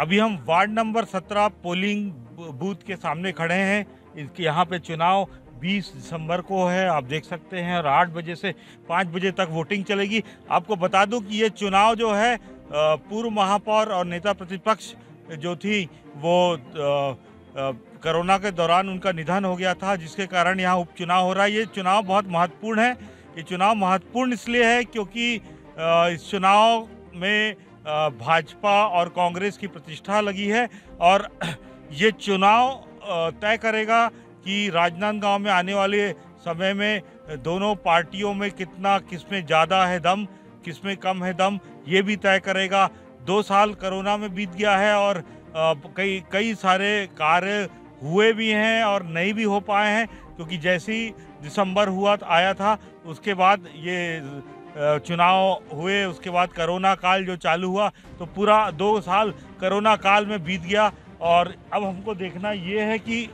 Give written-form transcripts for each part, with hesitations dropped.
अभी हम ward number 17 polling booth के सामने खड़े हैं। इसके यहाँ पे चुनाव 20 दिसंबर को है, आप देख सकते हैं, और 8 बजे से 5 बजे तक वोटिंग चलेगी। आपको बता दूं कि ये चुनाव जो है पूर्व महापौर और नेता प्रतिपक्ष जो थी वो कोरोना के दौरान उनका निधन हो गया था, जिसके कारण यहाँ उपचुनाव हो रहा है। ये चुनाव बहुत महत्वपूर्ण है। ये चुनाव महत्वपूर्ण इसलिए है क्योंकि इस चुनाव में भाजपा और कांग्रेस की प्रतिष्ठा लगी है और ये चुनाव तय करेगा कि राजनांदगांव में आने वाले समय में दोनों पार्टियों में किसमें ज़्यादा है दम, किसमें कम है दम, ये भी तय करेगा। 2 साल कोरोना में बीत गया है और कई सारे कार्य हुए भी हैं और नहीं भी हो पाए हैं, क्योंकि जैसे ही दिसंबर आया था उसके बाद ये चुनाव हुए, उसके बाद कोरोना काल जो चालू हुआ, तो पूरा 2 साल कोरोना काल में बीत गया। और अब हमको देखना ये है कि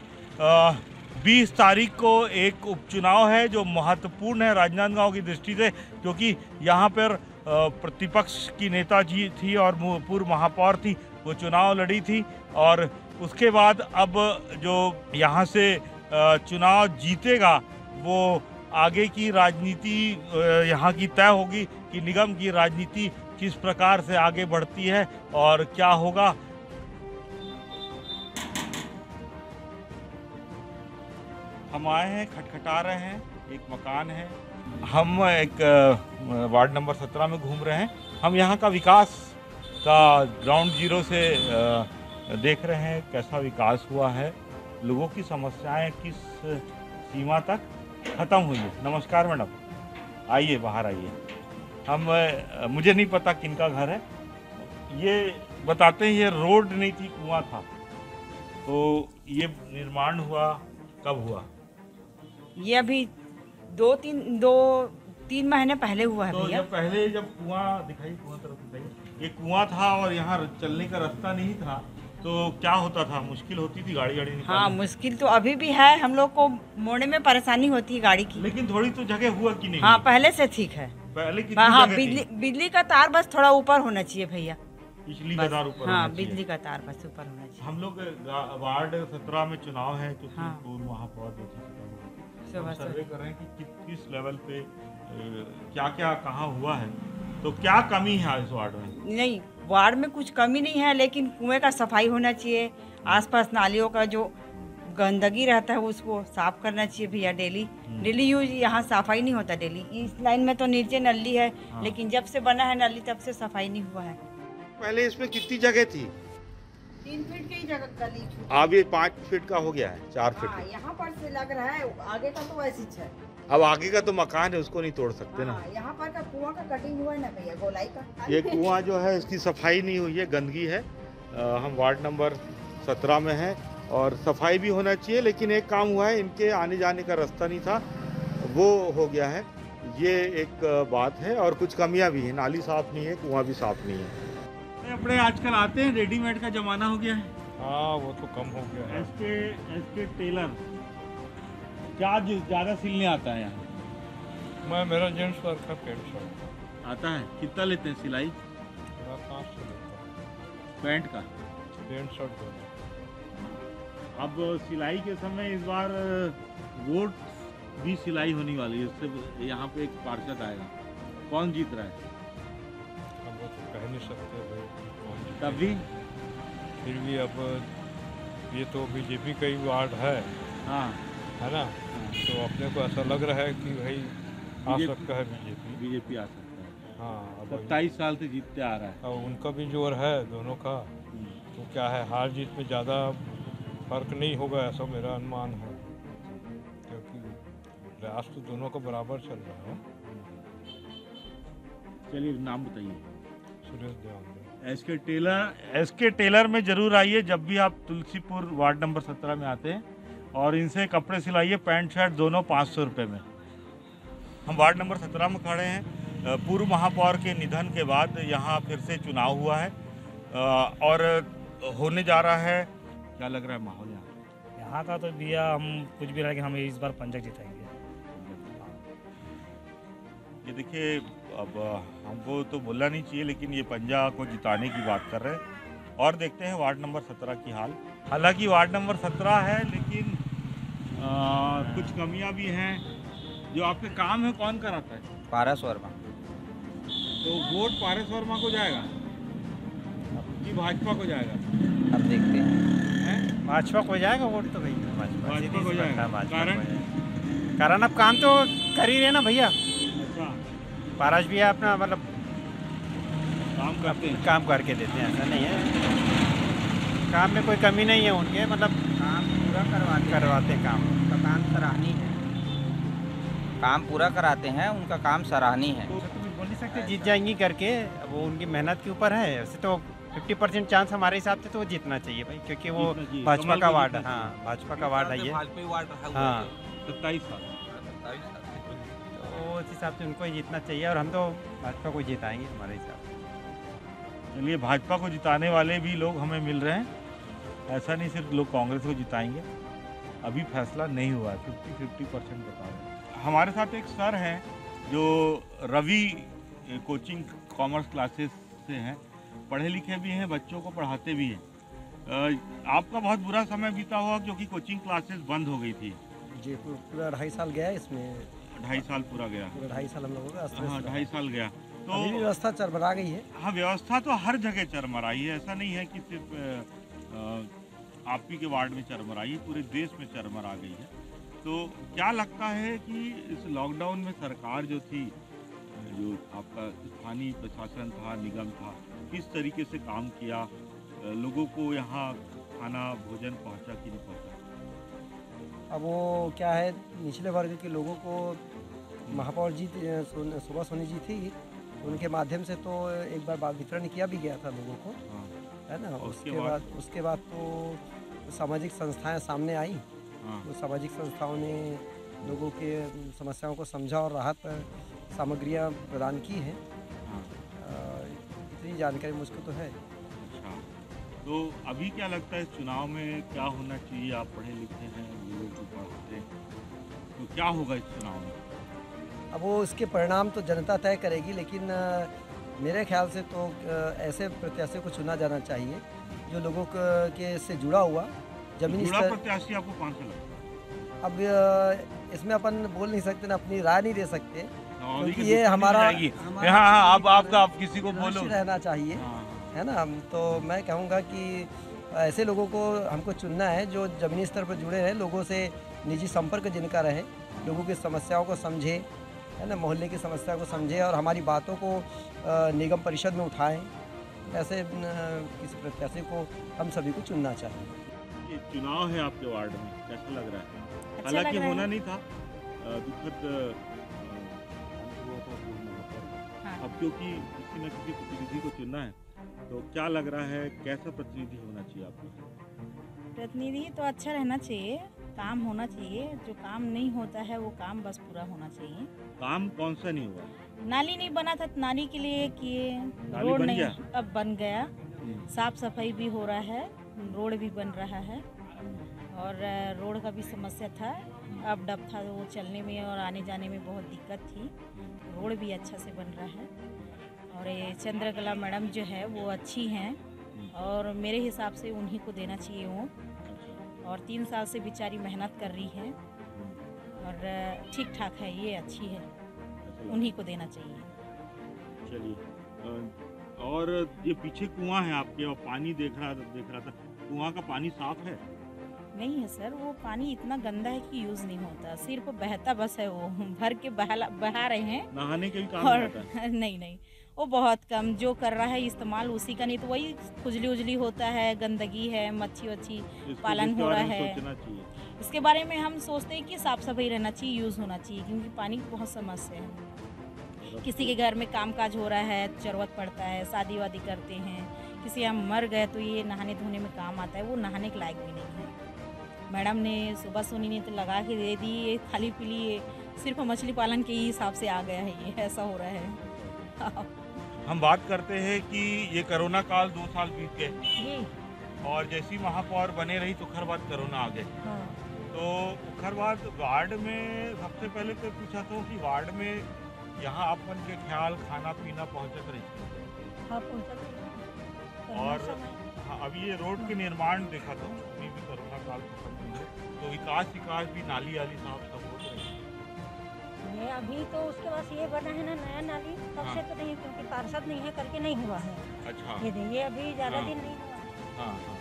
20 तारीख को एक उपचुनाव है जो महत्वपूर्ण है राजनांदगांव की दृष्टि से, क्योंकि यहाँ पर प्रतिपक्ष की नेता जी थी और पूर्व महापौर थी, वो चुनाव लड़ी थी। और उसके बाद अब जो यहाँ से चुनाव जीतेगा वो आगे की राजनीति यहाँ की तय होगी कि निगम की राजनीति किस प्रकार से आगे बढ़ती है और क्या होगा। हम आए हैं, खटखटा रहे हैं, एक मकान है। हम एक वार्ड नंबर 17 में घूम रहे हैं। हम यहाँ का विकास का ग्राउंड जीरो से देख रहे हैं, कैसा विकास हुआ है, लोगों की समस्याएं किस सीमा तक खत्म हुई है। नमस्कार मैडम, आइए बाहर आइए। मुझे नहीं पता किनका घर है, ये बताते हैं। ये रोड नहीं थी, कुआं था, तो ये निर्माण हुआ कब हुआ? ये अभी 2-3 महीने पहले हुआ है तो भैया। पहले जब कुआं दिखाई, कुआं तरफ दिखाई, ये कुआं था और यहाँ चलने का रास्ता नहीं था, तो क्या होता था? मुश्किल होती थी गाड़ी निकालने? हाँ, मुश्किल तो अभी भी है, हम लोग को मोड़ने में परेशानी होती है गाड़ी की। लेकिन थोड़ी तो जगह हुआ कि नहीं? हाँ, पहले से ठीक है। पहले कितनी हाँ, जगह थी? बिजली का तार बस थोड़ा ऊपर होना चाहिए भैया। बिजली का तार ऊपर? हाँ, बिजली का तार बस ऊपर होना चाहिए। हम लोग वार्ड 17 में चुनाव है, तो हाँ। पूर्व महापौर सर्वे कर रहे हैं कि किस लेवल पे क्या क्या कहाँ हुआ है, तो क्या कमी है इस वार्ड में? नहीं, वार्ड में कुछ कमी नहीं है, लेकिन कुएं का सफाई होना चाहिए। आसपास नालियों का जो गंदगी रहता है उसको साफ करना चाहिए भैया। डेली यूज यहाँ सफाई नहीं होता डेली। इस लाइन में तो नीचे नली है, हाँ। लेकिन जब से बना है नली तब से सफाई नहीं हुआ है। पहले इसमें कितनी जगह थी? 3 फीट की जगह गली। अब ये 5 फीट का हो गया है, 4 फीट। हाँ, यहाँ पर से लग रहा है, आगे का तो वैसी है। अब आगे का तो मकान है, उसको नहीं तोड़ सकते ना। यहाँ पर का कुआं का कटिंग हुआ है ना भैया, गोलाई का। ये कुआं जो है इसकी सफाई नहीं हुई है, गंदगी है। हम वार्ड नंबर 17 में हैं और सफाई भी होना चाहिए, लेकिन एक काम हुआ है, इनके आने जाने का रास्ता नहीं था, वो हो गया है। ये एक बात है और कुछ कमियां भी हैं, नाली साफ नहीं है, कुआं भी साफ नहीं है। अपने आजकल आते हैं, रेडीमेड का जमाना हो गया है। हाँ, वो तो कम हो गया है। एसके टेलर क्या ज़्यादा सिलने आता है यहाँ? मेरा जेंट्स वर्क का पैंट शर्ट आता है। कितना लेते हैं सिलाई? मेरा 500 लेता है पैंट का? पैंट शर्ट दोनों। अब सिलाई के समय इस बार वोट भी सिलाई होने वाली है, उससे यहाँ पे एक पार्षद आएगा, कौन जीत रहा है? अब वो तो कह नहीं सकते भाई कौन जीतेगा। तभी फिर भी अब ये तो बीजेपी का ही वार्ड है। हाँ, है ना? तो अपने को ऐसा लग रहा है कि भाई आ सकता है बीजेपी आ सकता है। हाँ, अब 27 साल से जीतते आ रहा है। अब उनका भी जोर है दोनों का, तो क्या है, हार जीत में ज़्यादा फर्क नहीं होगा, ऐसा मेरा अनुमान है, क्योंकि प्रयास तो दोनों का बराबर चल रहा है। चलिए नाम बताइए। सुरेश देवान। एसके टेलर में जरूर आइए जब भी आप तुलसीपुर वार्ड नंबर 17 में आते हैं, और इनसे कपड़े सिलाइए, पैंट शर्ट दोनों 500 रुपये में। हम वार्ड नंबर 17 में खड़े हैं। पूर्व महापौर के निधन के बाद यहाँ फिर से चुनाव हुआ है और होने जा रहा है। क्या लग रहा है माहौल यहाँ का? तो भैया हम कुछ भी रहे कि हम इस बार पंजा जिताएंगे। ये देखिए, अब हमको तो बोलना नहीं चाहिए, लेकिन ये पंजा को जिताने की बात कर रहे हैं। और देखते हैं वार्ड नंबर 17 की हाल। हालांकि वार्ड नंबर 17 है, लेकिन कुछ कमियां भी हैं। जो आपके काम है कौन कराता है? पारस वर्मा। तो वोट पारस वर्मा को जाएगा कि भाजपा को जाएगा? अब देखते हैं। भाजपा को जाएगा वोट तो भाई, भाजपा को जाएगा। कारण अब काम तो कर ही रहे ना भैया। अच्छा, पारस भी है अपना, मतलब काम करते हैं। काम करके देते हैं, ऐसा नहीं है। काम में कोई कमी नहीं है उनके, मतलब काम पूरा करवाते हैं काम। उनका काम सराहनीय है। काम पूरा कराते हैं, उनका काम सराहनीय है। तो बोल नहीं सकते जीत जाएंगी करके, वो उनकी मेहनत के ऊपर है। वैसे तो 50% चांस हमारे हिसाब से तो वो जीतना चाहिए भाई, क्योंकि वो जीतना चाहिए। भाजपा कमल का को वार्ड है। जीतना हाँ, भाजपा का वार्ड है ये। भाजपा वार्ड रहा हुआ हाँ, है। 27 साल। तो उस हिसाब से उनको ही जीतना चाहिए, और हम तो भाजपा को जिताएंगे हमारे हिसाब से। चलिए, भाजपा को जिताने वाले भी लोग हमें मिल रहे हैं। ऐसा नहीं सिर्फ लोग कांग्रेस को जिताएंगे, अभी फैसला नहीं हुआ है। 50-50% बता रहे हैं। हमारे साथ एक सर हैं जो रवि कोचिंग कॉमर्स क्लासेस से हैं, पढ़े लिखे भी हैं, बच्चों को पढ़ाते भी हैं। आपका बहुत बुरा समय बीता हुआ क्योंकि कोचिंग क्लासेस बंद हो गई थी। जी, पूरा 2.5 साल गया इसमें। 2.5 साल पूरा गया। पूरा 2.5 साल हम लोगों का अस्त हाँ, व्यस्त रहा। 2.5 साल गया। अभी भी तो व्यवस्था चरमरा गई है। हाँ, व्यवस्था तो हर जगह चरमराई है। ऐसा नहीं है कि सिर्फ आप ही के वार्ड में चरमराई है, पूरे देश में चरमरा गई है। तो क्या लगता है कि इस लॉकडाउन में सरकार जो थी, जो आपका स्थानीय प्रशासन था, निगम था, किस तरीके से काम किया? लोगों को यहाँ खाना भोजन पहुँचा कि नहीं पहुँचा? अब वो क्या है, निचले वर्ग के लोगों को महापौर जी सुबह सोनी जी थी, उनके माध्यम से तो एक बार वितरण किया भी गया था लोगों को, हाँ, है ना। उसके उसके बाद तो सामाजिक संस्थाएं सामने आई। हाँ, तो सामाजिक संस्थाओं ने लोगों के समस्याओं को समझा और राहत सामग्रियां प्रदान की हैं। हाँ। इतनी जानकारी मुझको तो है। अच्छा, तो अभी क्या लगता है चुनाव में क्या होना चाहिए? आप पढ़े लिखे हैं, लोगों को पढ़ाते हैं, तो क्या होगा इस चुनाव में? अब वो इसके परिणाम तो जनता तय करेगी, लेकिन मेरे ख्याल से तो ऐसे प्रत्याशी को चुना जाना चाहिए जो लोगों के से जुड़ा हुआ जमीनी जुड़ा स्तर। प्रत्याशी आपको कौन सा लगता है? अब इसमें अपन बोल नहीं सकते ना, अपनी राय नहीं दे सकते, अभी क्योंकि की ये दुश्मनी हमारा हो जाएगी। हाँ, आप किसी को बोलो। राष्ट्रीय रहना चाहिए, हाँ, है ना। तो मैं कहूँगा कि ऐसे लोगों को हमको चुनना है जो ज़मीनी स्तर पर जुड़े हैं, लोगों से निजी संपर्क जिनका रहे, लोगों की समस्याओं को समझे, है ना, मोहल्ले की समस्या को समझे और हमारी बातों को निगम परिषद में उठाएं। ऐसे किसी प्रत्याशी को हम सभी को चुनना चाहिए। ये चुनाव है आपके वार्ड में, कैसा लग रहा है? अच्छा हालांकि लग रहा होना है। नहीं था, दुखद हाँ। अब क्योंकि किसी न किसी प्रतिनिधि को चुनना है, तो क्या लग रहा है कैसा प्रतिनिधि होना चाहिए आपको? प्रतिनिधि तो अच्छा रहना चाहिए, काम होना चाहिए। जो काम नहीं होता है वो काम बस पूरा होना चाहिए। काम कौन सा नहीं हुआ? नाली नहीं बना था, नाली के लिए किए, नाली रोड बन नहीं, गया? अब बन गया। साफ सफाई भी हो रहा है, रोड भी बन रहा है, और रोड का भी समस्या था, अब डब था, वो चलने में और आने जाने में बहुत दिक्कत थी। रोड भी अच्छा से बन रहा है, और ये चंद्रकला मैडम जो है वो अच्छी हैं, और मेरे हिसाब से उन्हीं को देना चाहिए वो। और 3 साल से बेचारी मेहनत कर रही है, और ठीक ठाक है, ये अच्छी है, उन्हीं को देना चाहिए। चलिए, और ये पीछे कुआं है आपके, और पानी देख रहा था, कुआं का पानी साफ है? नहीं है सर, वो पानी इतना गंदा है कि यूज़ नहीं होता, सिर्फ बहता बस है, वो भर के बहा रहे हैं। नहाने के भी काम और नहीं आता है? नहीं, वो बहुत कम जो कर रहा है इस्तेमाल उसी का, नहीं तो वही खुजली उजली होता है, गंदगी है, मच्छी वच्छी इसको पालन इसके हो बारे रहा में है। सोचना चाहिए। इसके बारे में हम सोचते हैं कि साफ सफाई रहना चाहिए, यूज़ होना चाहिए, क्योंकि पानी की बहुत समस्या है। किसी के घर में कामकाज हो रहा है, ज़रूरत पड़ता है, शादी वादी करते हैं, किसी यहाँ मर गए तो ये नहाने धोने में काम आता है, वो नहाने के लायक भी नहीं है। मैडम ने सुबह सोनी ने तो लगा के दे दी, ये खाली पीली सिर्फ मछली पालन के ही हिसाब से आ गया है, ये ऐसा हो रहा है। हम बात करते हैं कि ये कोरोना काल 2 साल बीत गए, और जैसी महापौर बने रही तो खर बाद कोरोना आ गए। तो खर बाद वार्ड में सबसे पहले तो पूछा था कि वार्ड में यहाँ अपन के ख्याल खाना पीना पहुँचत रही, हाँ, और हाँ, अभी ये रोड के निर्माण देखा था, अभी भी कोरोना काल खत्म नहीं है, तो विकास भी नाली वाली साफ सब हो रही है। ये अभी तो उसके पास ये बना है ना नया नाली, तब से तो नहीं, क्योंकि पार्षद नहीं है करके नहीं हुआ है। अच्छा, ये देखिए अभी ज़्यादा हाँ। दिन नहीं हुआ है, हाँ हाँ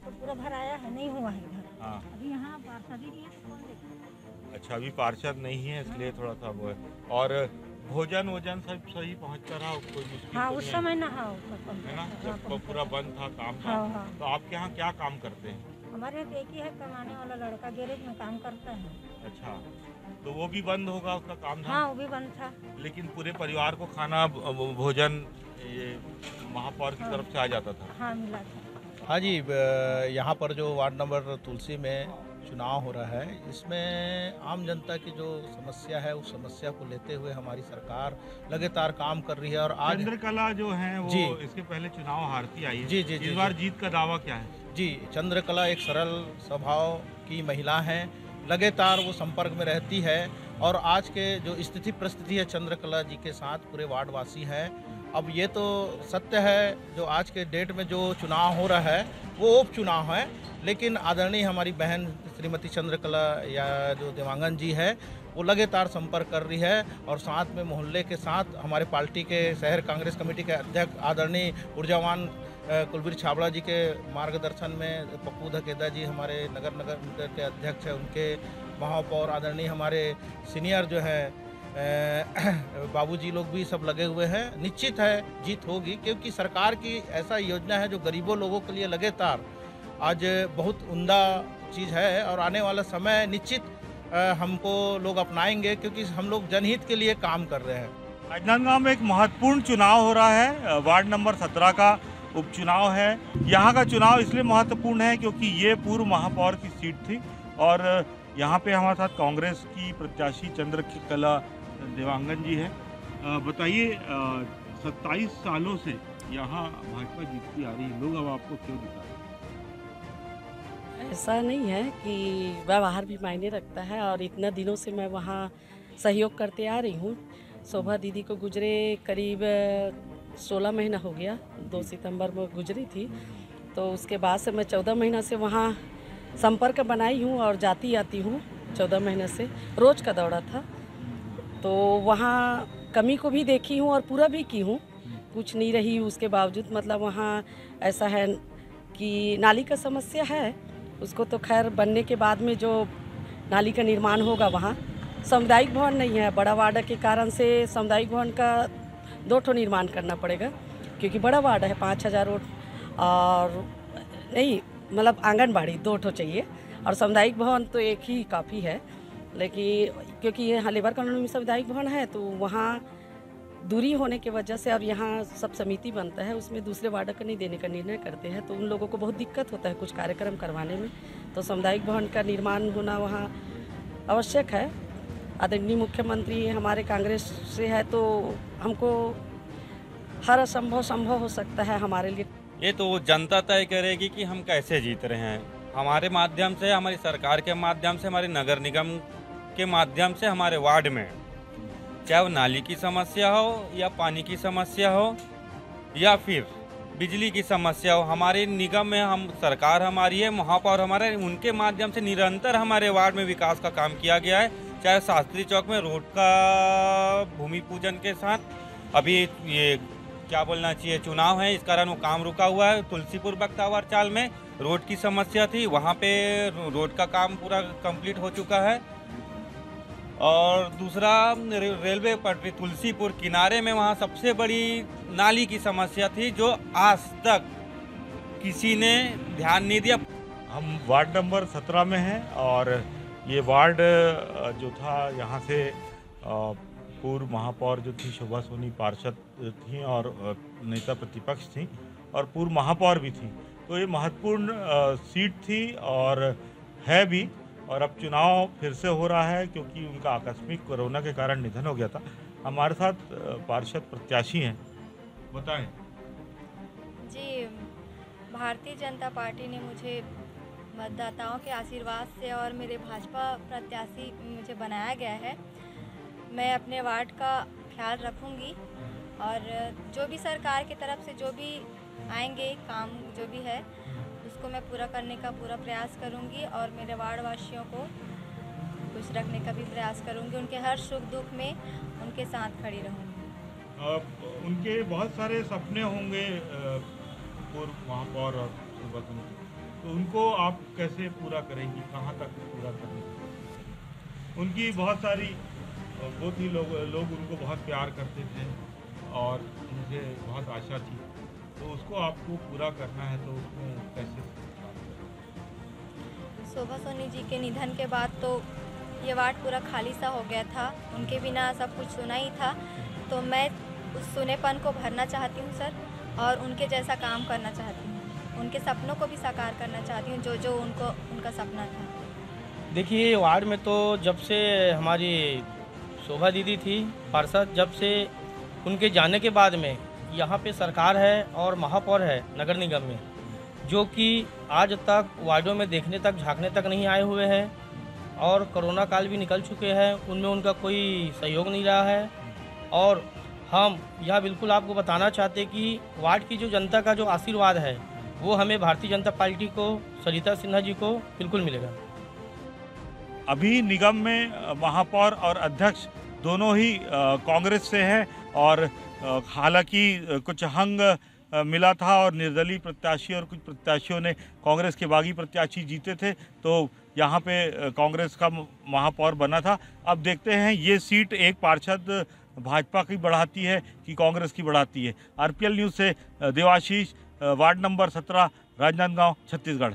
तो पूरा भर आया है, नहीं हुआ है इधर। हाँ। अभी यहाँ पार्षद ही नहीं है तो कौन देखेगा। अच्छा, अभी पार्षद नहीं है इसलिए थोड़ा सा वो है। और भोजन वोजन सब सही पहुँचता रहा, कोई मुश्किल हाँ तो उस नहीं समय ना, हाँ है ना, जब पूरा बंद था काम था। हाँ हाँ। तो आपके यहाँ क्या काम करते हैं? हमारे यहाँ तो एक ही है कमाने वाला लड़का, गैरेज में काम करता है। अच्छा, तो वो भी बंद होगा उसका काम था? हाँ वो भी बंद था। लेकिन पूरे परिवार को खाना भोजन ये महापौर की तरफ से आ जाता था? हाँ मिला था। हाँ जी, यहाँ पर जो वार्ड नंबर तुलसी में चुनाव हो रहा है, इसमें आम जनता की जो समस्या है उस समस्या को लेते हुए हमारी सरकार लगातार काम कर रही है। और आज चंद्रकला जो है वो जी, इसके पहले चुनाव हारती आई है। जी जी, इस बार जीत का दावा क्या है? जी, चंद्रकला एक सरल स्वभाव की महिला है, लगातार वो संपर्क में रहती है और आज के जो स्थिति परिस्थिति है चंद्रकला जी के साथ पूरे वार्डवासी हैं। अब ये तो सत्य है, जो आज के डेट में जो चुनाव हो रहा है वो उपचुनाव है, लेकिन आदरणीय हमारी बहन श्रीमती चंद्रकला या जो देवांगन जी है वो लगातार संपर्क कर रही है और साथ में मोहल्ले के साथ हमारे पार्टी के शहर कांग्रेस कमेटी के अध्यक्ष आदरणीय ऊर्जावान कुलबीर छाबड़ा जी के मार्गदर्शन में पप्पू धकेदा जी हमारे नगर के अध्यक्ष हैं, उनके महापौर आदरणीय हमारे सीनियर जो है बाबूजी लोग भी सब लगे हुए हैं। निश्चित है जीत होगी, क्योंकि सरकार की ऐसा योजना है जो गरीबों लोगों के लिए लगातार आज बहुत उम्दा चीज़ है और आने वाला समय निश्चित हमको लोग अपनाएंगे, क्योंकि हम लोग जनहित के लिए काम कर रहे हैं। राजनांदगांव में एक महत्वपूर्ण चुनाव हो रहा है, वार्ड नंबर 17 का उपचुनाव है। यहाँ का चुनाव इसलिए महत्वपूर्ण है क्योंकि ये पूर्व महापौर की सीट थी और यहाँ पे हमारे साथ कांग्रेस की प्रत्याशी चंद्रकला देवांगन जी है। बताइए, 27 सालों से यहाँ भाजपा जीतती आ रही है, लोग अब आपको क्यों जिता रहे हैं? ऐसा नहीं है कि व्यवहार भी मायने रखता है और इतना दिनों से मैं वहाँ सहयोग करते आ रही हूँ। शोभा दीदी को गुजरे करीब 16 महीना हो गया, 2 सितंबर में गुजरी थी, तो उसके बाद से मैं 14 महीना से वहाँ संपर्क बनाई हूँ और जाती आती हूँ। 14 महीने से रोज़ का दौरा था, तो वहाँ कमी को भी देखी हूँ और पूरा भी की हूँ, कुछ नहीं रही उसके बावजूद। मतलब वहाँ ऐसा है कि नाली का समस्या है, उसको तो खैर बनने के बाद में जो नाली का निर्माण होगा, वहाँ सामुदायिक भवन नहीं है, बड़ा वार्ड के कारण से सामुदायिक भवन का 2 ठो निर्माण करना पड़ेगा, क्योंकि बड़ा वार्ड है, 5000 वोट और नहीं मतलब आंगनबाड़ी 2 ठो चाहिए और सामुदायिक भवन तो एक ही काफ़ी है। लेकिन क्योंकि ये लेबर कॉलोनी में सामुदायिक भवन है तो वहाँ दूरी होने की वजह से, और यहाँ सब समिति बनता है, उसमें दूसरे वार्ड का नहीं देने का निर्णय करते हैं, तो उन लोगों को बहुत दिक्कत होता है कुछ कार्यक्रम करवाने में। तो सामुदायिक भवन का निर्माण होना वहाँ आवश्यक है। आदरणीय मुख्यमंत्री हमारे कांग्रेस से है तो हमको हर असंभव संभव हो सकता है हमारे लिए। ये तो जनता तय करेगी कि हम कैसे जीत रहे हैं। हमारे माध्यम से, हमारी सरकार के माध्यम से, हमारे नगर निगम के माध्यम से, हमारे वार्ड में चाहे वो नाली की समस्या हो या पानी की समस्या हो या फिर बिजली की समस्या हो, हमारे निगम में हम सरकार हमारी है, महापौर हमारे, उनके माध्यम से निरंतर हमारे वार्ड में विकास का काम किया गया है। चाहे शास्त्री चौक में रोड का भूमि पूजन के साथ, अभी ये क्या बोलना चाहिए चुनाव है इस कारण वो काम रुका हुआ है। तुलसीपुर बख्तावर चाल में रोड की समस्या थी, वहाँ पे रोड का काम पूरा कंप्लीट हो चुका है। और दूसरा रेलवे पटरी तुलसीपुर किनारे में वहाँ सबसे बड़ी नाली की समस्या थी जो आज तक किसी ने ध्यान नहीं दिया। हम वार्ड नंबर 17 में हैं और ये वार्ड जो था यहाँ से पूर्व महापौर जो थी शोभा सोनी पार्षद थी और नेता प्रतिपक्ष थी और पूर्व महापौर भी थी, तो ये महत्वपूर्ण सीट थी और है भी। और अब चुनाव फिर से हो रहा है क्योंकि उनका आकस्मिक कोरोना के कारण निधन हो गया था। हमारे साथ पार्षद प्रत्याशी हैं, बताएं। जी, भारतीय जनता पार्टी ने मुझे मतदाताओं के आशीर्वाद से और मेरे भाजपा प्रत्याशी मुझे बनाया गया है। मैं अपने वार्ड का ख्याल रखूंगी और जो भी सरकार की तरफ से जो भी आएंगे काम जो भी है उसको मैं पूरा करने का पूरा प्रयास करूंगी और मेरे वार्ड वासियों को खुश रखने का भी प्रयास करूंगी। उनके हर सुख दुख में उनके साथ खड़ी रहूंगी। उनके बहुत सारे सपने होंगे पूर्व महापौर और शोभा सोनी, तो उनको आप कैसे पूरा करेंगी, कहाँ तक पूरा करेंगी? उनकी बहुत सारी बहुत ही लोग उनको बहुत प्यार करते थे और उनसे बहुत आशा थी, तो उसको आपको पूरा करना है, तो उसमें कैसे? शोभा सोनी जी के निधन के बाद तो ये वार्ड पूरा खाली सा हो गया था, उनके बिना सब कुछ सुना ही था, तो मैं उस सुनेपन को भरना चाहती हूँ सर, और उनके जैसा काम करना चाहती हूँ, उनके सपनों को भी साकार करना चाहती हूँ जो उनका सपना था। देखिए वार्ड में तो जब से हमारी शोभा दीदी थी पार्षद, जब से उनके जाने के बाद में यहाँ पे सरकार है और महापौर है नगर निगम में, जो कि आज तक वार्डों में देखने तक झांकने तक नहीं आए हुए हैं, और कोरोना काल भी निकल चुके हैं, उनमें उनका कोई सहयोग नहीं रहा है। और हम यह बिल्कुल आपको बताना चाहते कि वार्ड की जो जनता का जो आशीर्वाद है वो हमें भारतीय जनता पार्टी को, सरिता सिन्हा जी को बिल्कुल मिलेगा। अभी निगम में महापौर और अध्यक्ष दोनों ही कांग्रेस से हैं, और हालांकि कुछ हंग मिला था और निर्दलीय प्रत्याशी और कुछ प्रत्याशियों ने कांग्रेस के बागी प्रत्याशी जीते थे, तो यहाँ पे कांग्रेस का महापौर बना था। अब देखते हैं ये सीट एक पार्षद भाजपा की बढ़ाती है कि कांग्रेस की बढ़ाती है। आरपीएल न्यूज़ से देवाशीष, वार्ड नंबर 17, राजनांदगांव, छत्तीसगढ़।